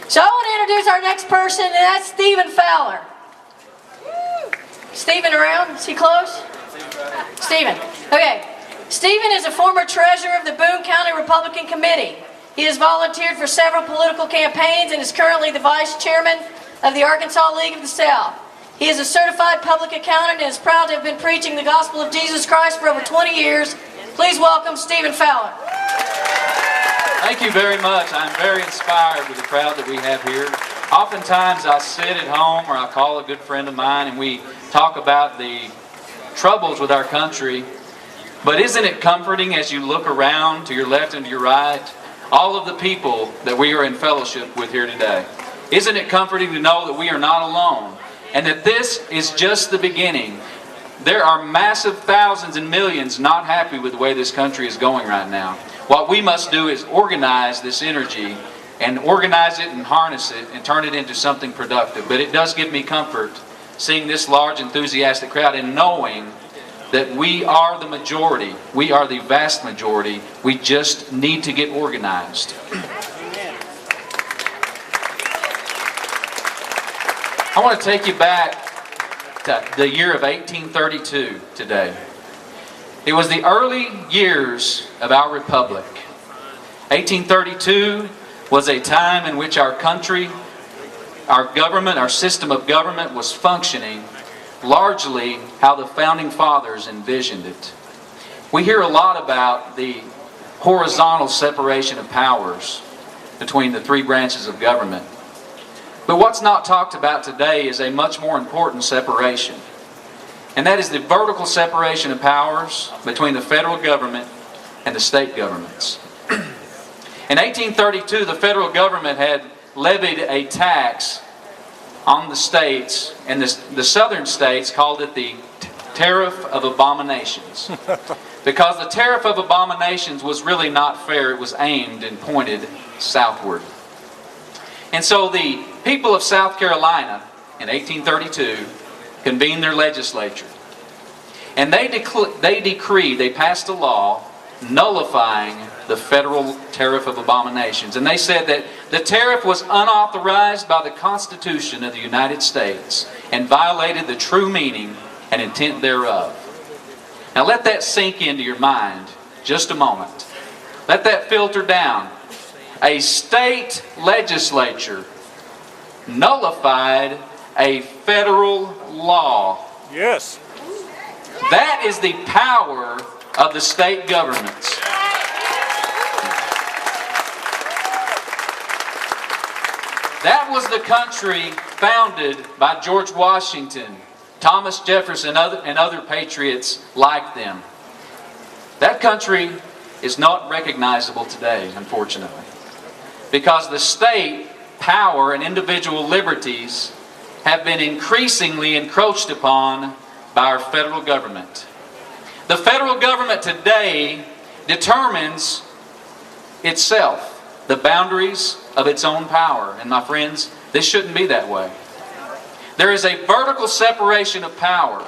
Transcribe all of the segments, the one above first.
So I want to introduce our next person, and that's Stephen Fowler. Stephen around? Is he close? Stephen. Okay. Stephen is a former treasurer of the Boone County Republican Committee. He has volunteered for several political campaigns and is currently the vice chairman of the Arkansas League of the South. He is a certified public accountant and is proud to have been preaching the gospel of Jesus Christ for over 20 years. Please welcome Stephen Fowler. Thank you very much. I'm very inspired with the crowd that we have here. Oftentimes I sit at home or I call a good friend of mine and we talk about the troubles with our country. But isn't it comforting as you look around to your left and to your right, all of the people that we are in fellowship with here today? Isn't it comforting to know that we are not alone and that this is just the beginning? There are massive thousands and millions not happy with the way this country is going right now. What we must do is organize this energy and organize it and harness it and turn it into something productive. But it does give me comfort seeing this large enthusiastic crowd and knowing that we are the majority. We are the vast majority. We just need to get organized. I want to take you back to the year of 1832 today. It was the early years of our republic. 1832 was a time in which our country, our government, our system of government was functioning largely how the Founding Fathers envisioned it. We hear a lot about the horizontal separation of powers between the three branches of government. But what's not talked about today is a much more important separation. And that is the vertical separation of powers between the federal government and the state governments. In 1832, the federal government had levied a tax on the states, and the southern states called it the Tariff of Abominations. Because the Tariff of Abominations was really not fair, it was aimed and pointed southward. And so the people of South Carolina in 1832 convened their legislature. And they passed a law nullifying the federal Tariff of Abominations. And they said that the tariff was unauthorized by the Constitution of the United States and violated the true meaning and intent thereof. Now let that sink into your mind just a moment. Let that filter down. A state legislature nullified a federal law. Yes. That is the power of the state governments. That was the country founded by George Washington, Thomas Jefferson, and other patriots like them. That country is not recognizable today, unfortunately, because the state power and individual liberties have been increasingly encroached upon by our federal government. The federal government today determines itself, the boundaries of its own power. And my friends, this shouldn't be that way. There is a vertical separation of power.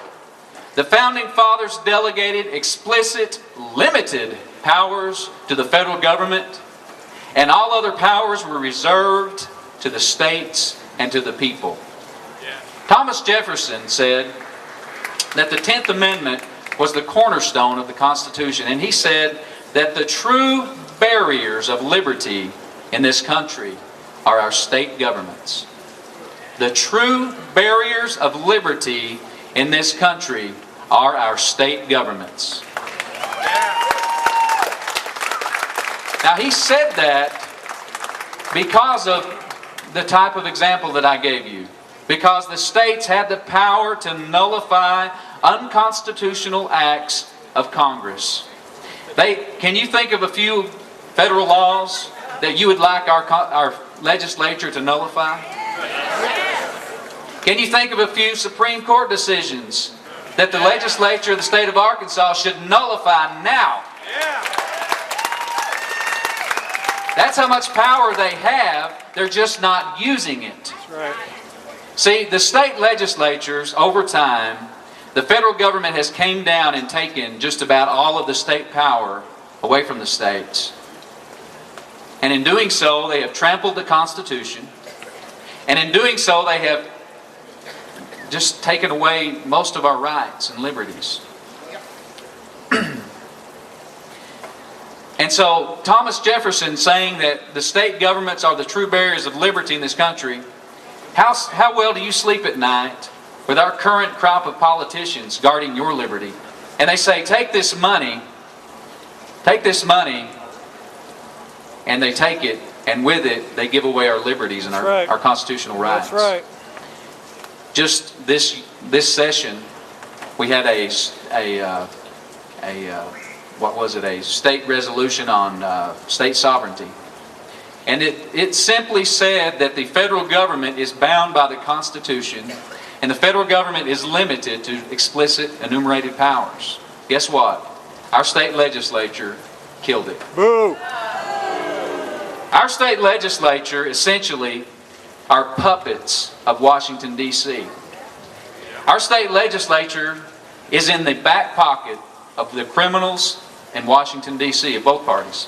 The Founding Fathers delegated explicit, limited powers to the federal government, and all other powers were reserved to the states and to the people. Thomas Jefferson said that the 10th Amendment was the cornerstone of the Constitution, and he said that the true barriers of liberty in this country are our state governments. The true barriers of liberty in this country are our state governments. Now he said that because of the type of example that I gave you. Because the states had the power to nullify unconstitutional acts of Congress. Can you think of a few federal laws that you would like our legislature to nullify? Can you think of a few Supreme Court decisions that the legislature of the state of Arkansas should nullify now? That's how much power they have. They're just not using it. That's right. See, the state legislatures, over time, the federal government has came down and taken just about all of the state power away from the states. And in doing so, they have trampled the Constitution. And in doing so, they have just taken away most of our rights and liberties. And so Thomas Jefferson, saying that the state governments are the true barriers of liberty in this country, how well do you sleep at night with our current crop of politicians guarding your liberty? And they say, take this money, and they take it, and with it, they give away our liberties and our constitutional rights. That's right. Just this session, we had a state resolution on state sovereignty. And it simply said that the federal government is bound by the Constitution, and the federal government is limited to explicit enumerated powers. Guess what? Our state legislature killed it. Boo! Our state legislature essentially are puppets of Washington, D.C. Our state legislature is in the back pocket of the criminals in Washington, D.C., of both parties.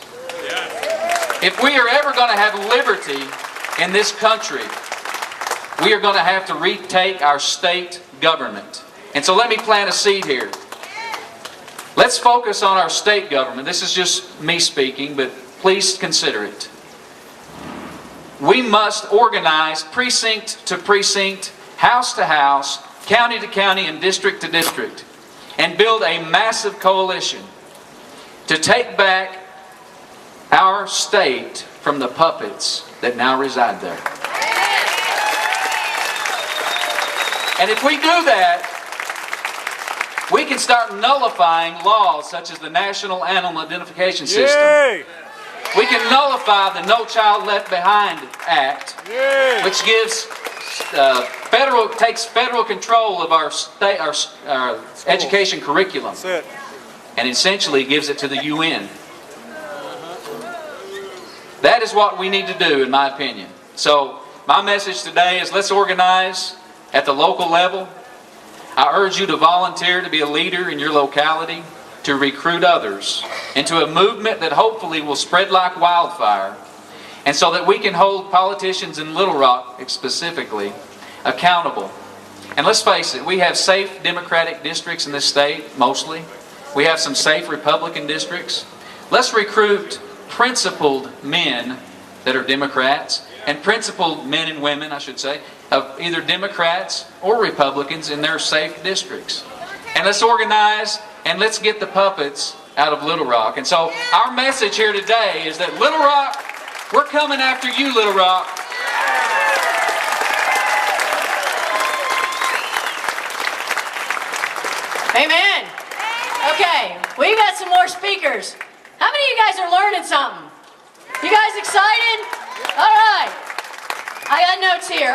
If we are ever going to have liberty in this country, we are going to have to retake our state government. And so let me plant a seed here. Let's focus on our state government. This is just me speaking, but please consider it. We must organize precinct to precinct, house to house, county to county, and district to district, and build a massive coalition to take back our state from the puppets that now reside there. And if we do that, we can start nullifying laws such as the National Animal Identification System. Yay! We can nullify the No Child Left Behind Act, Yay! which gives takes federal control of our state, our education curriculum, That's it. and essentially gives it to the UN. That is what we need to do, in my opinion. So my message today is, let's organize at the local level. I urge you to volunteer to be a leader in your locality, to recruit others into a movement that hopefully will spread like wildfire, and so that we can hold politicians in Little Rock specifically accountable. And let's face it, we have safe Democratic districts in this state, mostly. We have some safe Republican districts. Let's recruit principled men that are Democrats, and principled men and women, I should say, of either Democrats or Republicans in their safe districts. And let's organize, and let's get the puppets out of Little Rock. And so our message here today is that Little Rock, we're coming after you, Little Rock. Amen. Okay, we've got some more speakers. How many of you guys are learning something? You guys excited? All right. I got notes here.